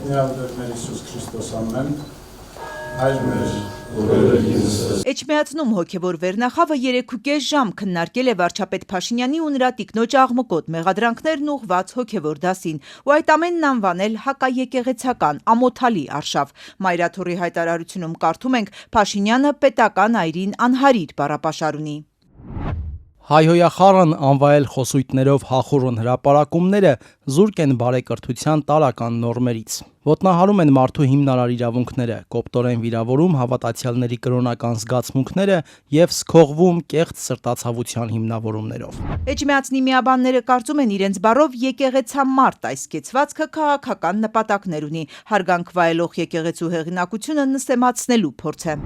Միավորներ մեր Հիսուս Քրիստոս ամեն, հայր մեր, Էջմիածնում հոգևոր վերնախավը 3.5 ժամ քննարկել է վարչապետ Փաշինյանի ու նրա տիկնոջ աղմկոտ մեղադրանքներն ուղղված հոգևոր դասին ու այդ ամենն անվանել հակաեկեղեցական ամոթալի արշավ։ Մայրաթորի հայտարարությունում կարդում ենք Փաշինյանը պետական այրին անհարիր բառապաշար ունի։ Հայհոյախառն անվայել խոսույթներով հախուռն հրապարակումները զուրկ են բարեկրթության տարրական նորմերից։ Ոտնահարում են մարդու հիմնարար իրավունքները, կոպտորեն վիրավորում հավատացյալների կրոնական զգացմունքները եւ սքողվում կեղծ սրտացավության հիմնավորումներով։ Էջմիածնի միաբանները կարծում են իրենց բառով եկեղեցամարտ այս կեցվածքը քաղաքական նպատակներ ունի, հարգանք վայելող եկեղեցու հեղինակությունը նսեմացնելու փորձ է։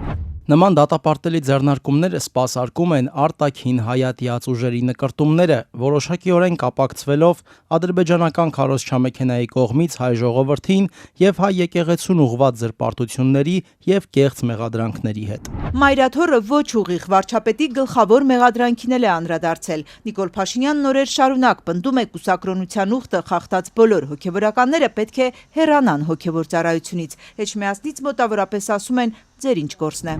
Նման դատապարտելի ձեռնարկումները սպասարկում են արտաքին հայատյաց ուժերի նկրտումները, որոշակիորեն կապակցվելով ադրբեջանական քարոզչամեքենայի կողմից հայ ժողովրդին եւ հայ եկեղեցուն ուղղված զրպարտությունների եւ կեղծ մեղադրանքների հետ։ Մայրաթորը ոչ ուղիղ վարչապետի գլխավոր մեղադրանքին էլ է անդրադարձել։ Նիկոլ Փաշինյանն օրեր շարունակ պնդում է կուսակրոնության ուխտը խախտած բոլոր հոգևորականները պետք է հեռանան հոգևոր ծառայությունից։ Էջմիածնից մոտավորապես ասում են ձեր ինչ գործն է։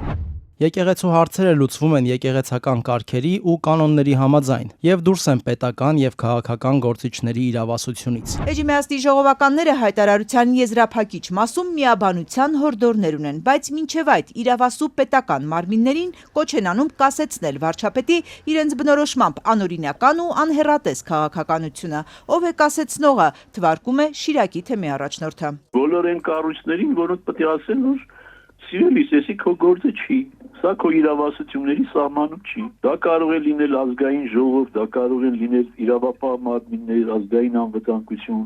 Եկեղեցու հարցերը լուծվում են եկեղեցական կարգերի ու կանոնների համաձայն եւ դուրս են պետական եւ քաղաքական գործիչների իրավասությունից։ Էջմիածնի ժողովականները հայտարարության եզրափակիչ մասում միաբանության հորդորներ ունեն, բայց մինչև այդ իրավասու պետական մարմիններին կոչ են անում կասեցնել վարչապետի իրենց բնորոշմամբ անօրինական ու անհեռատես քաղաքականությունը։ Ով է կասեցնողը, թվարկում է Շիրակի թեմի առաջնորդը։ Բոլոր այն կառույցներին, որոնք պետք է ասեն, որ սիրելիս, էսի քո գործը չի, սա քո իրավասությունների սահմանում չի։ Դա կարող է լինել ազգային ժողով, դա կարող է լինել իրավապահ մարմիններ, ազգային անվտանգություն,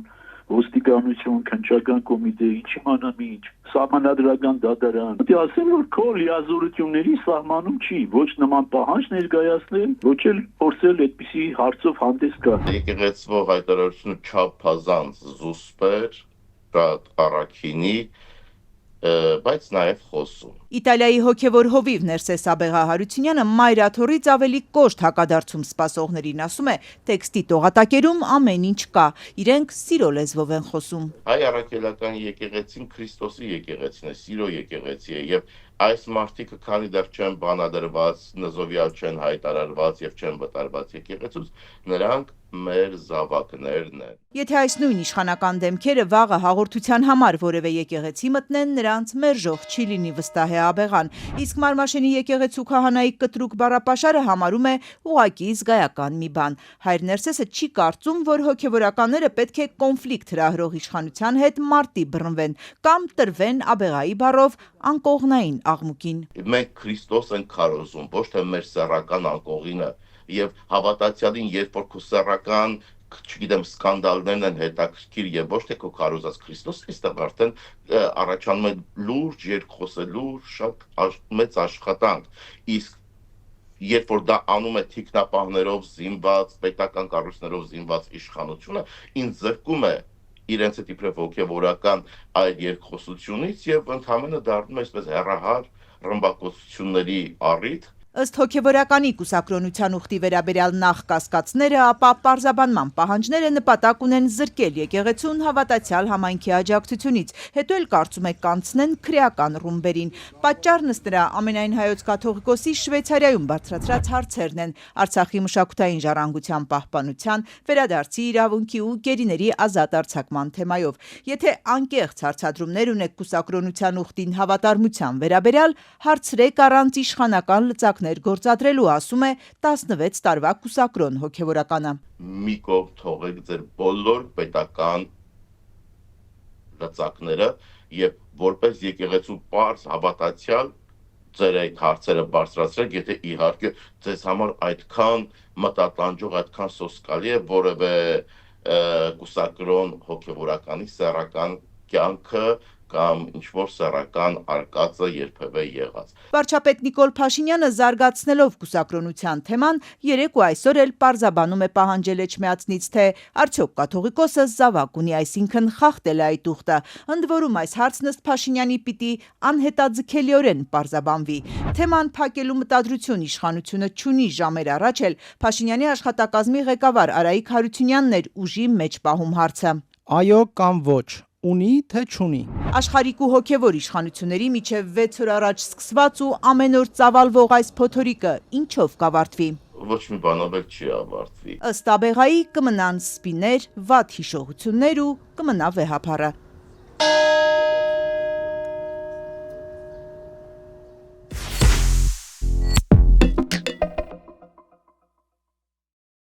ոստիկանություն, քննչական կոմիտե, ինչ իմանամ ինչ, սահմանադրական դատարան։ Պետք է ասեն, որ քո լիազորությունների սահմանում չի, ոչ նման պահանջ ներկայացնել, ոչ էլ փորձել այդպիսի հարցով հանդես գալ։ Եկեղեցվող հայտարարությունը չափազանց զուսպեր, շատ առաքինի, բայց նաև խոսում։ Իտալիայի հոգևոր հովիվ Ներսես Աբեղահարությունյանը Մայրաթորից ավելի կոշտ հակադարձում սպասողներին ասում է, տեքստի տողատակերում ամեն ինչ կա, իրենք սիրո լեզվով են խոսում։ Հայ առաքելական եկեղեցին Քրիստոսի եկեղեցին է, սիրո եկեղեցի է եւ այս մարդիկը քանի դեռ չեն բանադրված, նզովյալ չեն հայտարարված եւ չեն վտարված եկեղեցուց, նրանք մեր զավակներն են։ Եթե այս նույն իշխանական դեմքերը վաղը հաղորդության համար որևէ եկեղեցի մտնեն, նրանց մերժող չի լինի, վստահ է Աբեղան, իսկ Մարմաշենի եկեղեցու քահանայի կտրուկ բառապաշարը համարում է ուղղակի զգայական մի բան։ Հայր Ներսեսը չի կարծում, որ հոգևորականները պետք է կոնֆլիկտ հրահրող իշխանության հետ մարտի բռնվեն կամ տրվեն Աբեղայի բառով անկողնային աղմուկին։ Մենք Քրիստոս ենք քարոզում, ոչ թե մեր սեռական անկողինը, եւ հավատացյալին, երբ որ քո սեռական, չգիտեմ, սկանդալներն են հետաքրքիր եւ ոչ թե քո քարոզած Քրիստոսը, այստեղ արդեն առաջանում է լուրջ երկխոսելու շատ մեծ աշխատանք։ Իսկ երբ որ դա անում է թիկնապահներով զինված, պետական կառույցներով զինված իշխանությունը, ինձ զրկում է իրենց հետ իբրև հոգևորական այդ երկխոսությունից եւ ընդհանրապես դառնում է այսպես հեռահար ռմբակոծությունների առիթ։ Ըստ հոգևորականի կուսակրոնության ուխտի վերաբերյալ նախ կասկածները, ապա պարզաբանման պահանջները նպատակ ունեն զրկել եկեղեցուն հավատացյալ համայնքի աջակցությունից, հետո էլ կարծում է կանցնեն քրեական ռումբերին։ Պատճառն ըստ նրա ամենայն հայոց կաթողիկոսի Շվեյցարիայում բարձրացրած հարցերն են՝ Արցախի մշակութային ժառանգության պահպանության, վերադարձի իրավունքի ու գերիների ազատ արձակման թեմայով։ Եթե անկեղծ հարցադրումներ ունեք կուսակրոնության ուխտին հավատարմության վերաբերյալ, հարցրեք առանց իշխանական լծակ գործադրելու, ասում է 16 տարվա կուսակրոն հոգևորականը։ Մի կողմ թողեք ձեր բոլոր պետական լծակները եւ որպես եկեղեցու պարզ հավատացյալ ձեր այդ հարցերը բարձրացրեք, եթե իհարկե ձեզ համար այդքան մտատանջող, այդքան սոսկալի է որևէ կուսակրոն հոգևորականի սեռական կյանքը կամ ինչ-որ սեռական արկածը երբևէ եղած։ Վարչապետ Նիկոլ Փաշինյանը զարգացնելով կուսակրոնության թեման երեկ ու այսօր էլ պարզաբանում է պահանջել Էջմիածնից, թե արդյոք կաթողիկոսը զավակ ունի, այսինքն խախտել է այդ ուխտը։ Ընդ որում այս հարցն ըստ Փաշինյանի պիտի անհետաձգելիորեն պարզաբանվի։ Թեման փակելու մտադրություն իշխանությունը չունի, ժամեր առաջ էլ Փաշինյանի աշխատակազմի ղեկավար Արայիկ Հարությունյանն էր ուժի մեջ պահում հարցը։ Այո կամ ոչ։ ունի թե չունի։ Աշխարհիկ ու հոգևոր իշխանությունների միջև 6 օր առաջ սկսված ու ամեն օր ծավալվող այս փոթորիկը ինչով կավարտվի։ Ոչ մի բանով էլ չի ավարտվի։ Ըստ Աբեղայի կմնան սպիներ, վատ հիշողություններ ու կմնա վեհափառը։